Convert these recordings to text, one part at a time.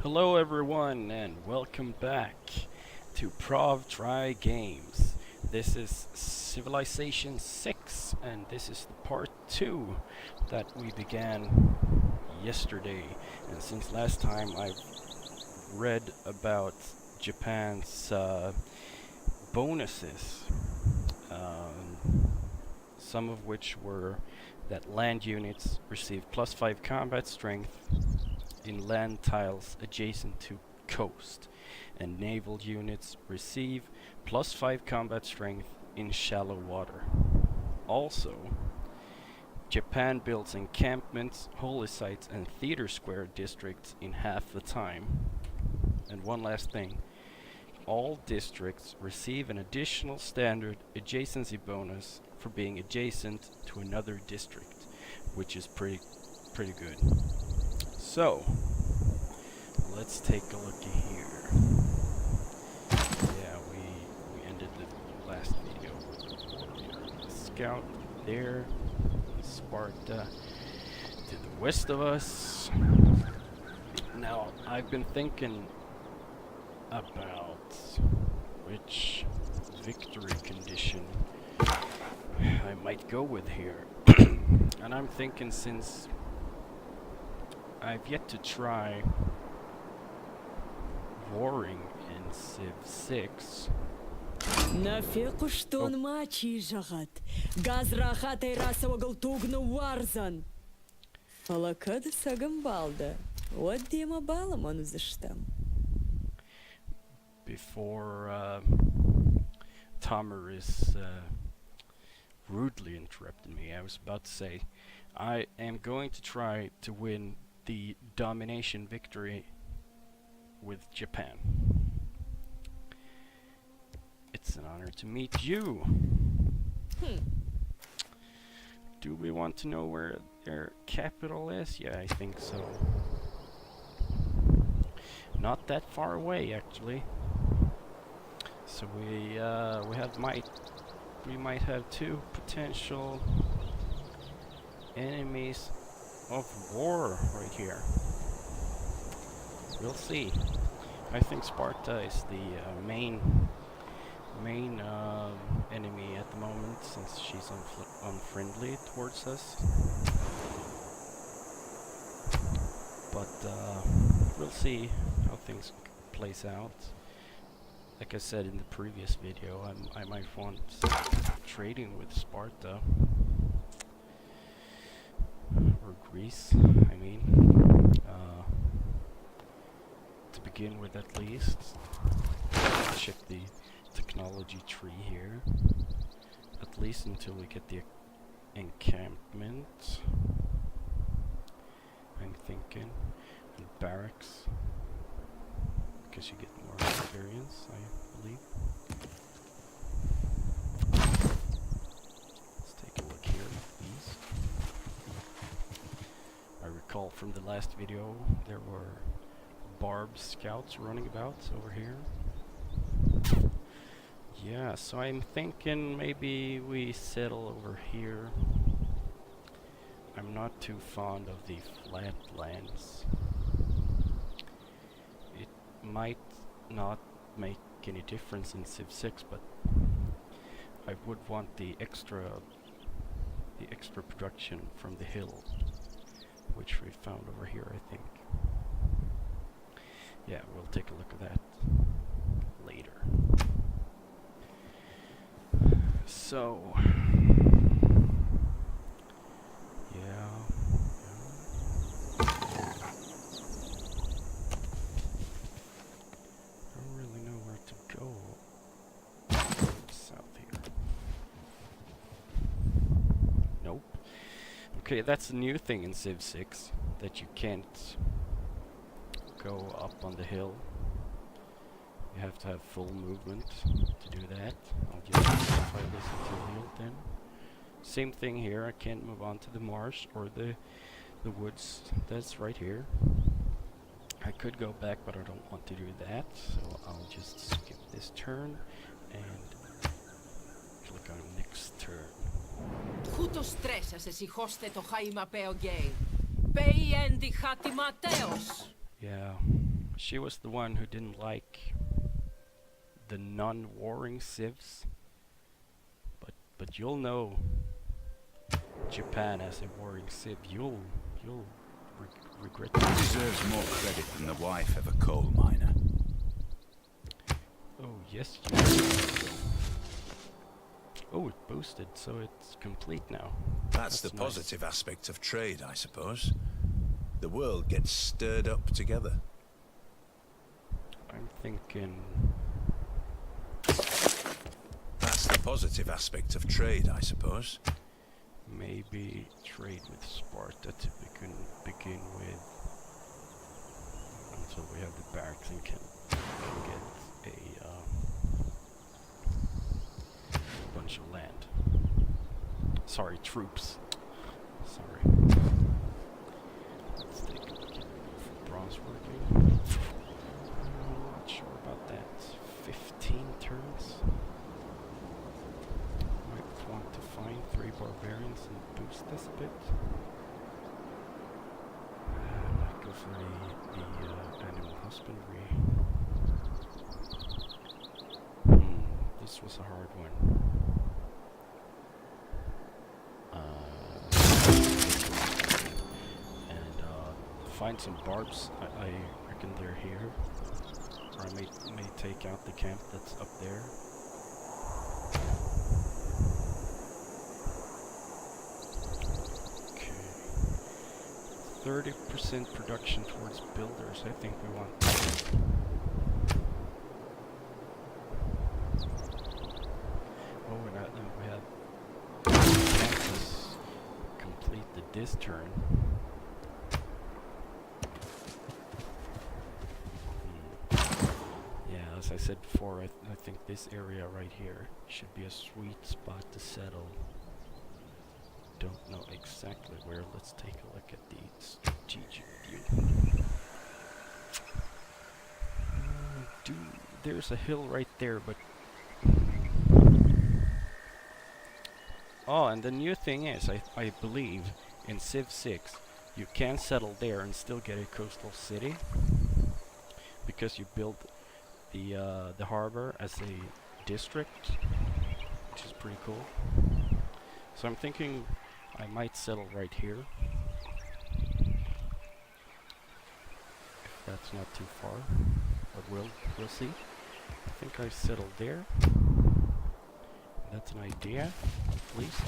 Hello everyone and welcome back to ProvTryGames. This is Civilization 6 and this is the part 2 that we began yesterday. And since last time I've read about Japan's bonuses, some of which were that land units receive +5 combat strength in land tiles adjacent to coast, and naval units receive +5 combat strength in shallow water. Also, Japan builds encampments, holy sites and theater square districts in half the time. And one last thing, all districts receive an additional standard adjacency bonus for being adjacent to another district, which is pretty good. So, let's take a look here. Yeah, we ended the last video with the warrior scout there, Sparta to the west of us. Now, I've been thinking about which victory condition I might go with here. And I'm thinking, since I've yet to try warring in Civ 6. Нафеку штон мачи жагат. Газ рахатай расовагал тугну варзан. Фалакад сагамбалда. Вот дема балам он заштам. Before Tomer rudely interrupted me, I was about to say, I am going to try to win the domination victory with Japan. It's an honor to meet you. Do we want to know where their capital is? Yeah, I think so. Not that far away, actually. So we might have two potential enemies of war right here. We'll see. I think Sparta is the main enemy at the moment, since she's unfriendly towards us. But we'll see how things plays out. Like I said in the previous video, I might want trading with Sparta. Or Greece, I mean. To begin with, at least. Check the technology tree here. At least until we get the encampment. I'm thinking. And barracks. Because you get more experience, I believe. Let's take a look here at these. I recall from the last video there were barbed scouts running about over here. Yeah, so I'm thinking maybe we settle over here. I'm not too fond of the flat lands. It might not make any difference in Civ 6, but I would want the extra production from the hill, which we found over here, I think. Yeah, we'll take a look at that later. So, yeah. I don't really know where to go south here. Nope. Okay, that's a new thing in Civ 6, that you can't go up on the hill. You have to have full movement to do that. I'll just modify this into a hill then. Same thing here, I can't move on to the marsh or the woods. That's right here. I could go back, but I don't want to do that, so I'll just skip this turn and click on next turn. Yeah, She was the one who didn't like the non-warring civs. But you'll know Japan as a warring civ. You'll regret He that. deserves more credit than the wife of a coal miner. Oh yes, you do. Oh, it boosted, so it's complete now. That's the nice. positive aspect of trade, I suppose. The world gets stirred up together. I'm thinking... That's the positive aspect of trade, I suppose. maybe trade with Sparta to begin with until we have the barracks and can get a bunch of land. Sorry, troops. Sorry. Let's take a look at bronze working. I'm not sure about that. 15 turns. Might want to find 3 barbarians and boost this a bit. Might go for the animal husbandry. This was a hard one. Find some barbs. I reckon they're here. Or I may take out the camp that's up there. Okay. 30% production towards builders. I think we want that. Oh, and we have campus completed this turn. As I said before, I think this area right here should be a sweet spot to settle. Don't know exactly where. Let's take a look at the strategic view. There's a hill right there, but... Oh, and the new thing is, I believe, in Civ 6, you can settle there and still get a coastal city. Because you build the harbor as a district, which is pretty cool. So I'm thinking I might settle right here, if that's not too far, but we'll see. I think I settled there. That's an idea, at least.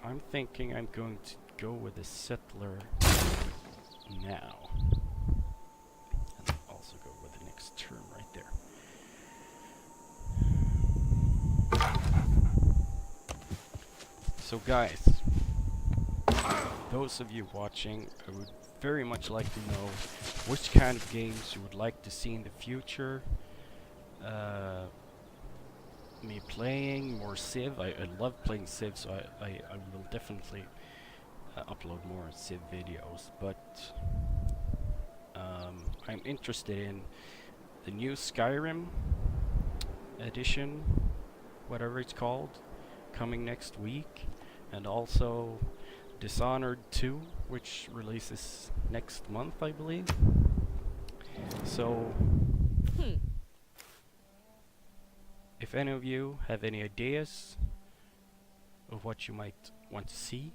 I'm thinking I'm going to go with a settler now. And also go with the next turn right there. So guys, those of you watching, I would very much like to know which kind of games you would like to see in the future. Me playing more Civ. I love playing Civ, so I will definitely upload more Civ videos, but I'm interested in the new Skyrim edition, whatever it's called, coming next week, and also Dishonored 2, which releases next month, I believe. So if any of you have any ideas of what you might want to see,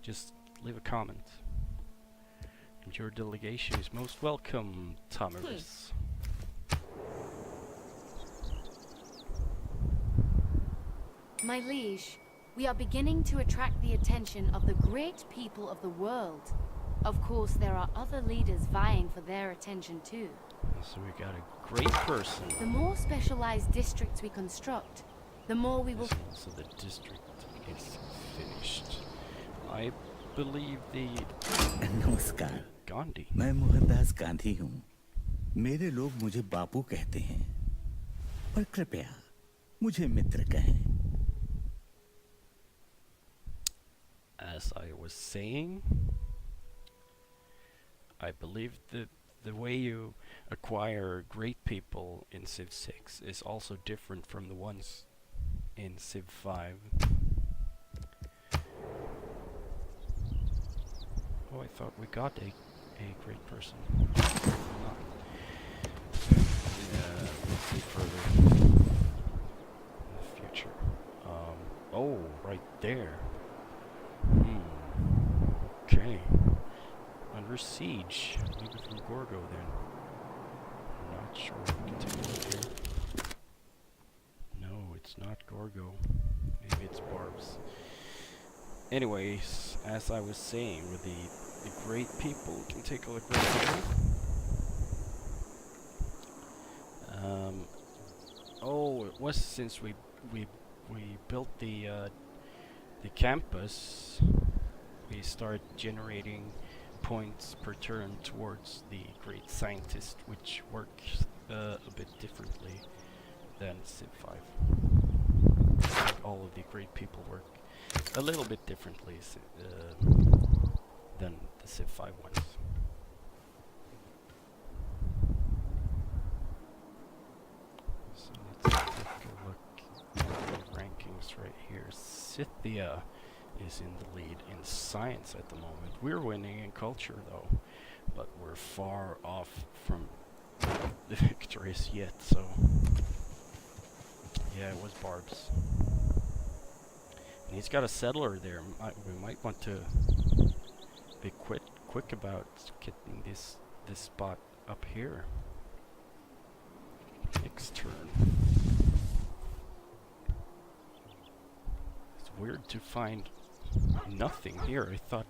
just leave a comment. And your delegation is most welcome, Tomerus. My liege, we are beginning to attract the attention of the great people of the world. Of course, there are other leaders vying for their attention too. So we got a great person. The more specialized districts we construct, the more we will... So the district is finished. I believe the... नमस्कार, Gandhi. मैं मोहनदास गांधी हूँ। मेरे लोग मुझे बापू कहते हैं, पर कृपया मुझे मित्र कहें। As I was saying, I believe the way you acquire great people in Civ 6 is also different from the ones in Civ 5. Oh, I thought we got a great person. Not. Yeah, we'll see further in the future. Oh, right there. Okay. Under siege. Maybe from Gorgo then. I'm not sure. We can take a look here. No, it's not Gorgo. Maybe it's Barbs. Anyways, as I was saying, with the great people, we can take a look right here. Oh, it was since we built the campus, we started generating points per turn towards the great scientist, which works a bit differently than Civ 5. All of the great people work a little bit differently than the Civ 5 ones. So let's take a look at the rankings right here. Scythia is in the lead in science at the moment. We're winning in culture though, but we're far off from the victories yet, so yeah, it was Barbs. And he's got a settler there. We might want to be quick about getting this spot up here. Next turn. It's weird to find nothing here. I thought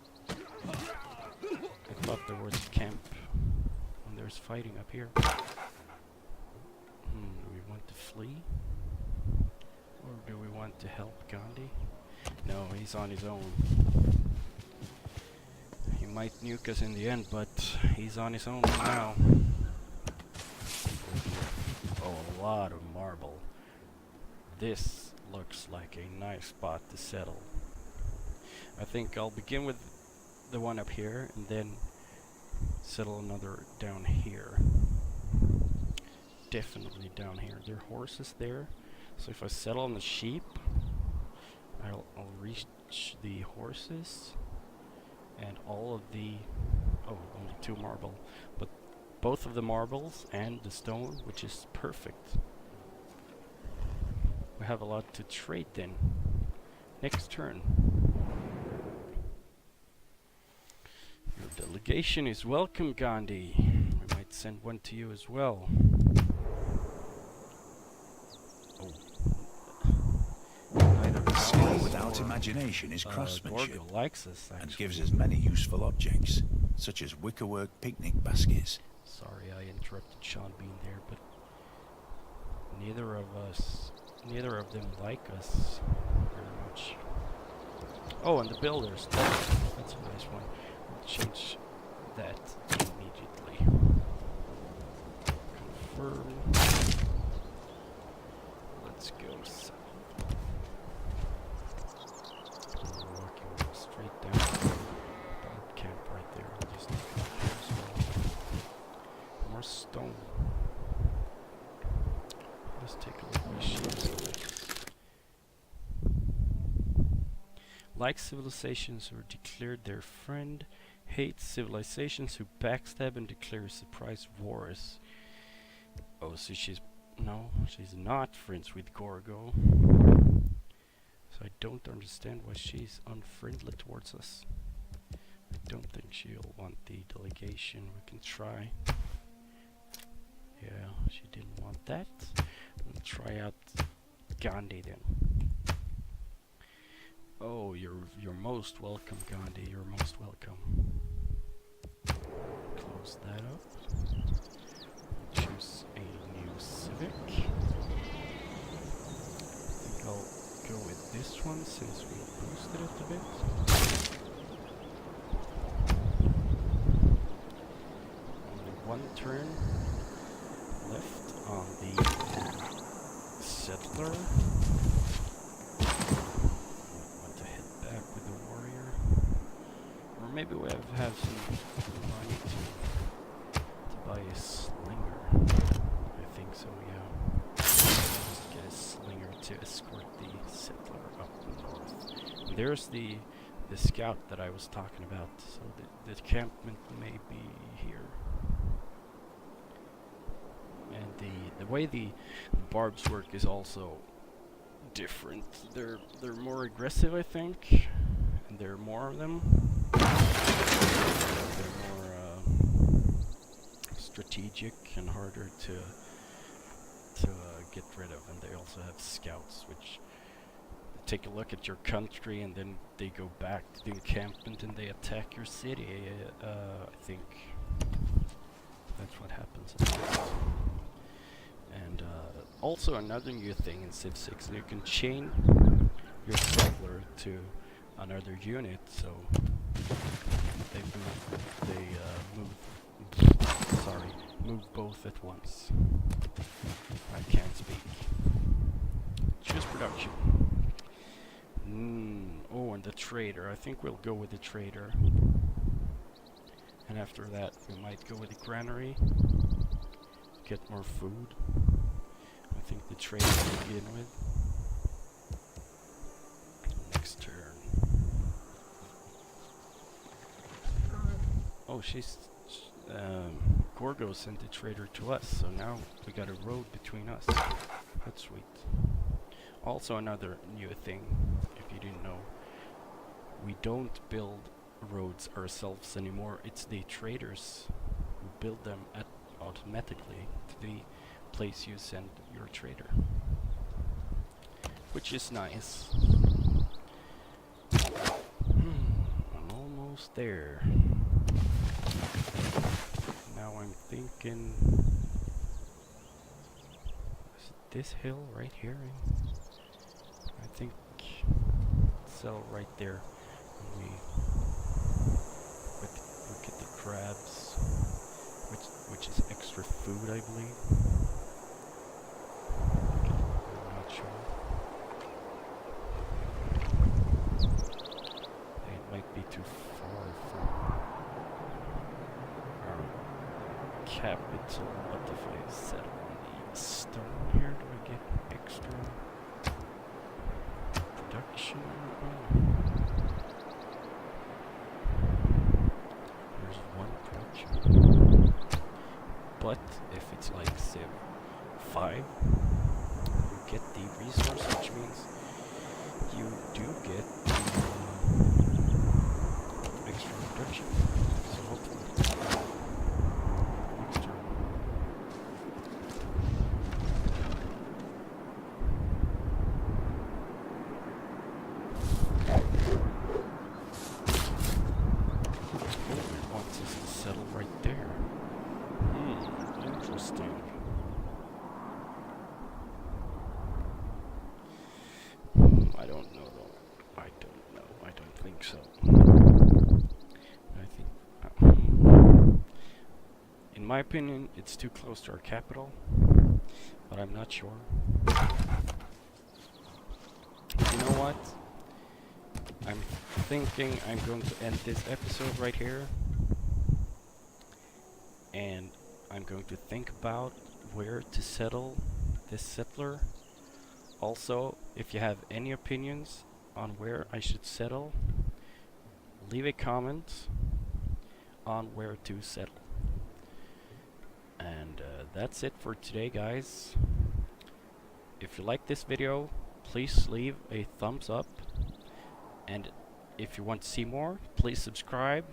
there was a camp and there's fighting up here. Do we want to flee? Or do we want to help Gandhi? No, he's on his own. He might nuke us in the end, but he's on his own now. Oh, a lot of marble. This looks like a nice spot to settle. I think I'll begin with the one up here and then settle another down here. Definitely down here. There are horses there, so if I settle on the sheep, I'll reach the horses and all of the... oh, only 2 marble, but both of the marbles and the stone, which is perfect. We have a lot to trade then. Next turn. Your delegation is welcome, Gandhi. We might send one to you as well. Oh. Skill without imagination is craftsmanship, Gorgo likes us, and actually. gives us many useful objects, such as wickerwork picnic baskets. Sorry I interrupted Sean Bean there, but neither of them like us very much. Oh, and the builders, that's a nice one. We'll change that immediately. Confirm. Let's go south. We're walking straight down to the barb camp right there. I'll just take a look here as well. More stone. Let's take a look at my ships. Like civilizations who declared their friend, hates civilizations who backstab and declare surprise wars. Oh, so she's not friends with Gorgo. So I don't understand why she's unfriendly towards us. I don't think she'll want the delegation. We can try. Yeah, she didn't want that. We'll try out Gandhi then. Oh, you're most welcome, Gandhi. You're most welcome. Close that up. Choose a new civic. I think I'll go with this one since we boosted it a bit. Only one turn left on the settler. Want to head back with the warrior, or maybe we have some money to buy a slinger. I think so, yeah. Just get a slinger to escort the settler up north. And there's the the scout that I was talking about. So the encampment may be here. And the way the barbs work is also different. They're more aggressive, I think, and there are more of them. They're more strategic and harder to get rid of, and they also have scouts, which take a look at your country and then they go back to the encampment and they attack your city. I think that's what happens at least. And also another new thing in Civ 6, you can chain your settler to another unit, so they move both at once. I can't speak. Choose production. Oh, and the trader. I think we'll go with the trader. And after that, we might go with the granary. Get more food. I think the trader to begin with. Next turn. Oh, Gorgo sent the trader to us, so now we got a road between us. That's sweet. Also another new thing, if you didn't know, we don't build roads ourselves anymore. It's the traders who build them automatically to the place you send your trader, which is nice. I'm almost there. Now I'm thinking, is it this hill right here? I think sell right there. And we look at the crabs, which is extra food, I believe. I'm not sure. It might be too far from our capital. What if I settle on the stone here? Do I get extra production? There's one production. But if it's like Civ 5, you get the resource, which means you do get extra production. So hopefully next turn. It wants us to settle right there. Interesting. I don't know though. I don't think so. I think, in my opinion, it's too close to our capital, but I'm not sure. You know what? I'm thinking I'm going to end this episode right here, and I'm going to think about where to settle this settler. Also, if you have any opinions on where I should settle, leave a comment on where to settle. And that's it for today, guys. If you like this video, please leave a thumbs up. And if you want to see more, please subscribe.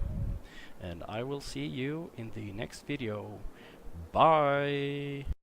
And I will see you in the next video. Bye!